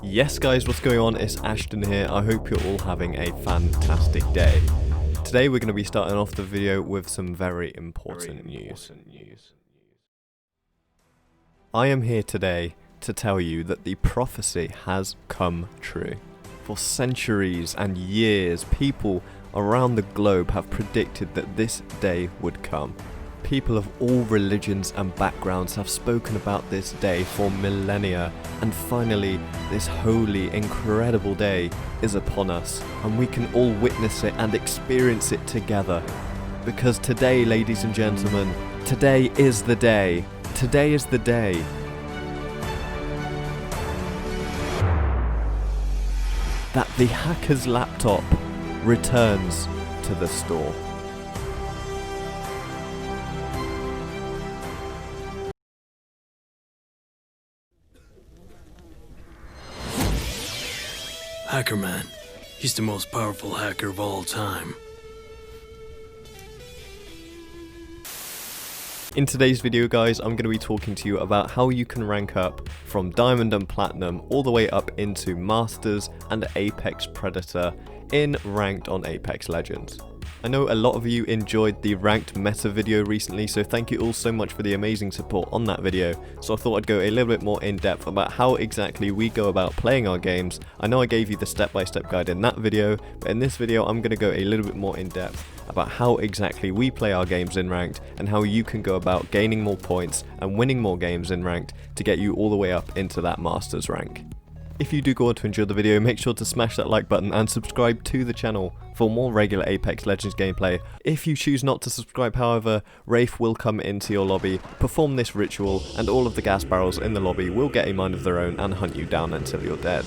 Yes guys, what's going on? It's Ashton here. I hope you're all having a fantastic day. Today we're going to be starting off the video with some very important news. I am here today to tell you that the prophecy has come true. For centuries and years, people around the globe have predicted that this day would come. People of all religions and backgrounds have spoken about this day for millennia, and finally this holy, incredible day is upon us, and we can all witness it and experience it together. Because today, ladies and gentlemen, today is the day. Today is the day that the hacker's laptop returns to the store. Hacker Man. He's the most powerful hacker of all time. In today's video guys, I'm going to be talking to you about how you can rank up from Diamond and Platinum all the way up into Masters and Apex Predator in Ranked on Apex Legends. I know a lot of you enjoyed the ranked meta video recently, so thank you all so much for the amazing support on that video. So I thought I'd go a little bit more in depth about how exactly we go about playing our games. I know I gave you the step-by-step guide in that video, but in this video I'm going to go a little bit more in depth about how exactly we play our games in ranked and how you can go about gaining more points and winning more games in ranked to get you all the way up into that Masters rank. If you do go on to enjoy the video, make sure to smash that like button and subscribe to the channel for more regular Apex Legends gameplay. If you choose not to subscribe, however, Wraith will come into your lobby, perform this ritual, and all of the gas barrels in the lobby will get a mind of their own and hunt you down until you're dead.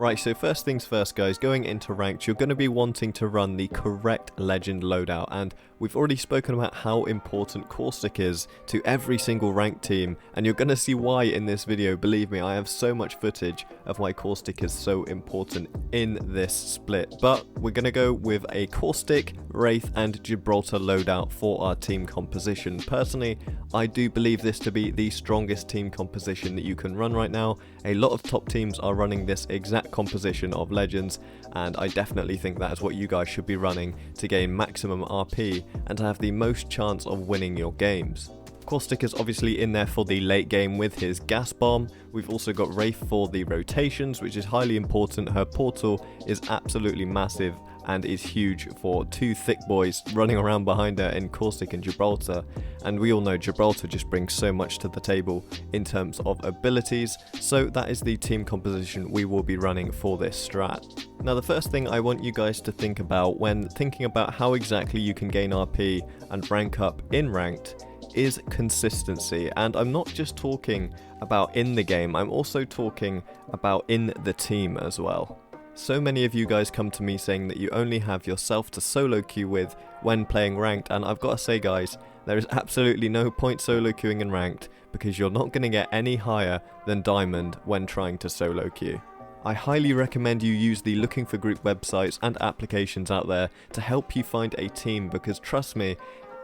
Right, so first things first guys, going into ranked, you're going to be wanting to run the correct legend loadout, and we've already spoken about how important Caustic is to every single ranked team, and you're going to see why in this video. Believe me, I have so much footage of why Caustic is so important in this split, but we're going to go with a Caustic, Wraith and Gibraltar loadout for our team composition. Personally, I do believe this to be the strongest team composition that you can run right now. A lot of top teams are running this exact composition of legends, and I definitely think that is what you guys should be running to gain maximum RP and to have the most chance of winning your games. Caustic is obviously in there for the late game with his gas bomb. We've also got Wraith for the rotations, which is highly important. Her portal is absolutely massive and is huge for two thick boys running around behind her in Caustic and Gibraltar. And we all know Gibraltar just brings so much to the table in terms of abilities, so that is the team composition we will be running for this strat. Now the first thing I want you guys to think about when thinking about how exactly you can gain RP and rank up in ranked is consistency. And I'm not just talking about in the game, I'm also talking about in the team as well. So many of you guys come to me saying that you only have yourself to solo queue with when playing ranked, and I've got to say guys, there is absolutely no point solo queuing in ranked because you're not going to get any higher than diamond when trying to solo queue. I highly recommend you use the looking for group websites and applications out there to help you find a team, because trust me,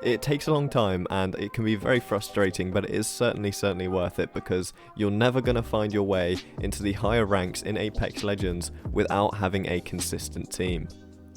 it takes a long time and it can be very frustrating, but it is certainly worth it, because you're never going to find your way into the higher ranks in Apex Legends without having a consistent team.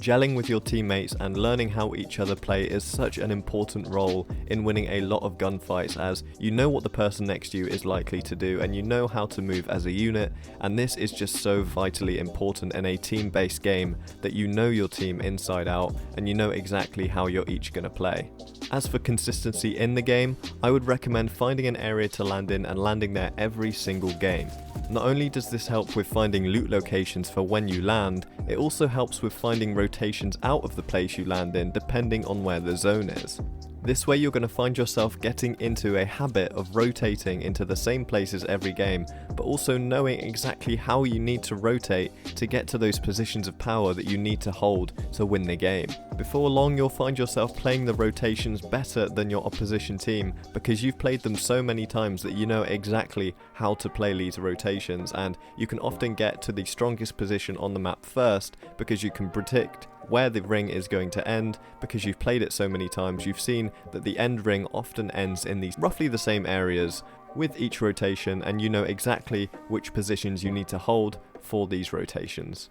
Gelling with your teammates and learning how each other play is such an important role in winning a lot of gunfights, as you know what the person next to you is likely to do and you know how to move as a unit, and this is just so vitally important in a team-based game that you know your team inside out and you know exactly how you're each going to play. As for consistency in the game, I would recommend finding an area to land in and landing there every single game. Not only does this help with finding loot locations for when you land, it also helps with finding rotations out of the place you land in depending on where the zone is. This way you're going to find yourself getting into a habit of rotating into the same places every game, but also knowing exactly how you need to rotate to get to those positions of power that you need to hold to win the game. Before long you'll find yourself playing the rotations better than your opposition team because you've played them so many times that you know exactly how to play these rotations, and you can often get to the strongest position on the map first because you can predict where the ring is going to end because you've played it so many times. You've seen that the end ring often ends in these roughly the same areas with each rotation, and you know exactly which positions you need to hold for these rotations.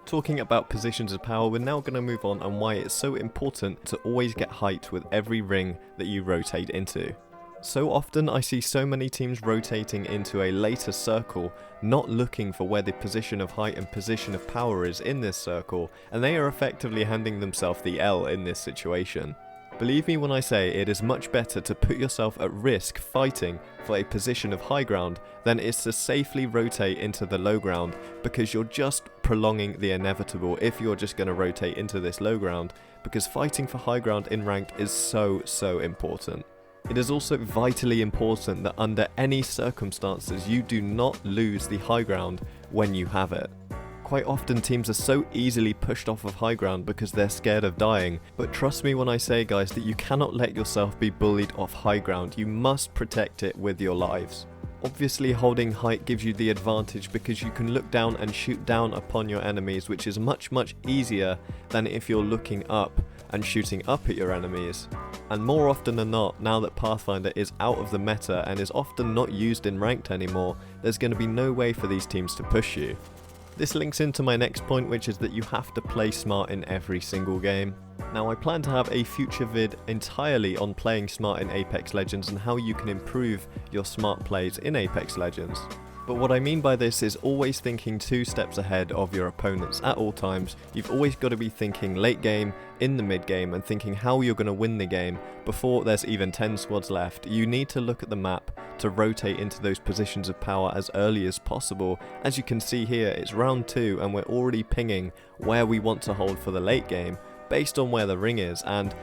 Talking about positions of power, we're now going to move on why it's so important to always get height with every ring that you rotate into. So often I see so many teams rotating into a later circle, not looking for where the position of height and position of power is in this circle, and they are effectively handing themselves the L in this situation. Believe me when I say it is much better to put yourself at risk fighting for a position of high ground than it is to safely rotate into the low ground, because you're just prolonging the inevitable if you're just going to rotate into this low ground, because fighting for high ground in ranked is so important. It is also vitally important that under any circumstances you do not lose the high ground when you have it. Quite often teams are so easily pushed off of high ground because they're scared of dying, but trust me when I say, guys, that you cannot let yourself be bullied off high ground. You must protect it with your lives. Obviously holding height gives you the advantage because you can look down and shoot down upon your enemies, which is much easier than if you're looking up and shooting up at your enemies. And more often than not, now that Pathfinder is out of the meta and is often not used in ranked anymore, there's going to be no way for these teams to push you. This links into my next point, which is that you have to play smart in every single game. Now I plan to have a future vid entirely on playing smart in Apex Legends and how you can improve your smart plays in Apex Legends. But what I mean by this is always thinking 2 steps ahead of your opponents at all times. You've always got to be thinking late game, in the mid game, and thinking how you're going to win the game before there's even 10 squads left. You need to look at the map to rotate into those positions of power as early as possible. As you can see here, it's round 2 and we're already pinging where we want to hold for the late game based on where the ring is, and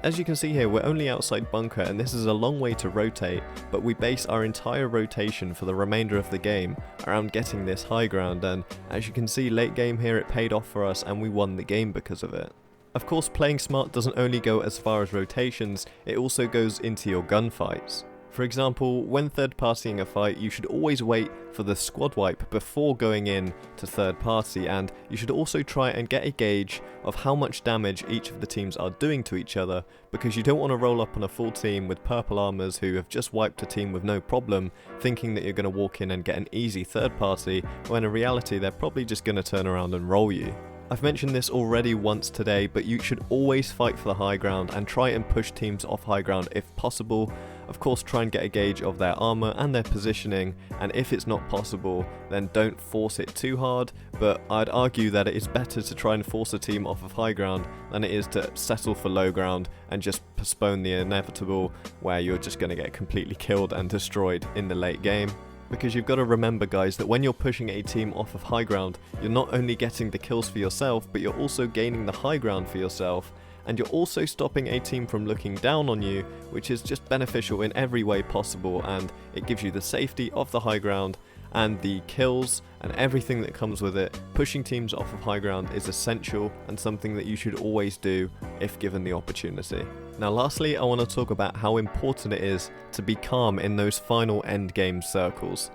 as you can see here, we're only outside bunker and this is a long way to rotate, but we base our entire rotation for the remainder of the game around getting this high ground, and as you can see late game here it paid off for us and we won the game because of it. Of course, playing smart doesn't only go as far as rotations, it also goes into your gunfights. For example, when third partying a fight, you should always wait for the squad wipe before going in to third party, and you should also try and get a gauge of how much damage each of the teams are doing to each other, because you don't want to roll up on a full team with purple armors who have just wiped a team with no problem, thinking that you're going to walk in and get an easy third party, when in reality they're probably just going to turn around and roll you. I've mentioned this already once today, but you should always fight for the high ground and try and push teams off high ground if possible. Of course, try and get a gauge of their armor and their positioning, and if it's not possible, then don't force it too hard, but I'd argue that it is better to try and force a team off of high ground than it is to settle for low ground and just postpone the inevitable where you're just going to get completely killed and destroyed in the late game. Because you've got to remember, guys, that when you're pushing a team off of high ground, you're not only getting the kills for yourself, but you're also gaining the high ground for yourself, and you're also stopping a team from looking down on you, which is just beneficial in every way possible, and it gives you the safety of the high ground and the kills and everything that comes with it. Pushing teams off of high ground is essential and something that you should always do if given the opportunity. Now lastly, I want to talk about how important it is to be calm in those final endgame circles.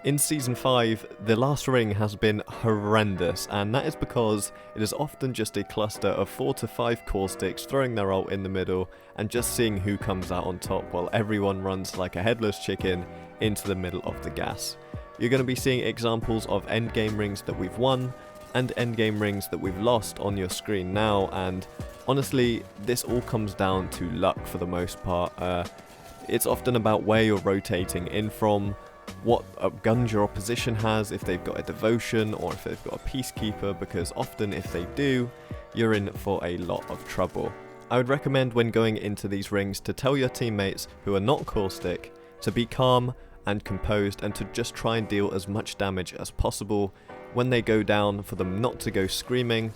In Season 5, the last ring has been horrendous, and that is because it is often just a cluster of 4 to 5 caustics throwing their ult in the middle and just seeing who comes out on top while everyone runs like a headless chicken into the middle of the gas. You're going to be seeing examples of endgame rings that we've won and endgame rings that we've lost on your screen now, and honestly, this all comes down to luck for the most part. It's often about where you're rotating in from, what guns your opposition has, if they've got a devotion or if they've got a peacekeeper, because often if they do, you're in for a lot of trouble. I would recommend when going into these rings to tell your teammates who are not caustic to be calm and composed and to just try and deal as much damage as possible. When they go down, for them not to go screaming.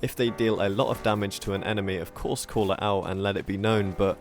If they deal a lot of damage to an enemy, of course call it out and let it be known, but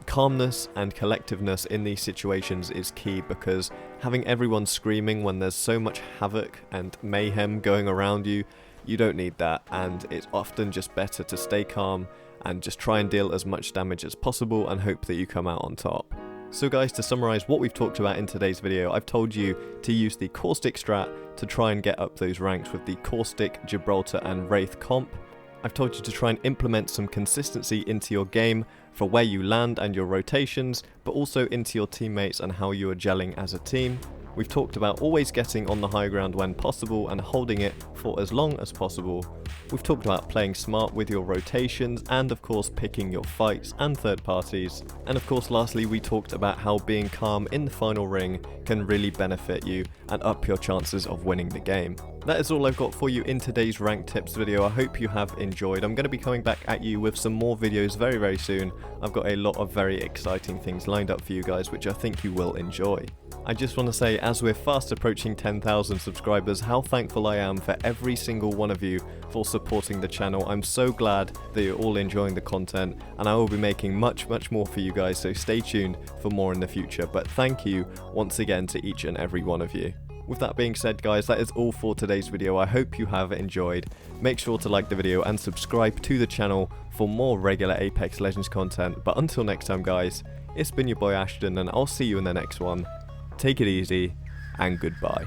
Calmness and collectiveness in these situations is key, because having everyone screaming when there's so much havoc and mayhem going around you, you don't need that, and it's often just better to stay calm and just try and deal as much damage as possible and hope that you come out on top. So guys, to summarise what we've talked about in today's video, I've told you to use the Caustic strat to try and get up those ranks with the Caustic, Gibraltar and Wraith comp. I've told you to try and implement some consistency into your game for where you land and your rotations, but also into your teammates and how you are gelling as a team. We've talked about always getting on the high ground when possible and holding it for as long as possible. We've talked about playing smart with your rotations and of course picking your fights and third parties. And of course lastly we talked about how being calm in the final ring can really benefit you and up your chances of winning the game. That is all I've got for you in today's ranked tips video. I hope you have enjoyed. I'm going to be coming back at you with some more videos very soon. I've got a lot of very exciting things lined up for you guys which I think you will enjoy. I just want to say, as we're fast approaching 10,000 subscribers, how thankful I am for every single one of you for supporting the channel. I'm so glad that you're all enjoying the content, and I will be making much more for you guys, so stay tuned for more in the future. But thank you once again to each and every one of you. With that being said guys, that is all for today's video. I hope you have enjoyed. Make sure to like the video and subscribe to the channel for more regular Apex Legends content. But until next time guys, it's been your boy Ashton, and I'll see you in the next one. Take it easy, and goodbye.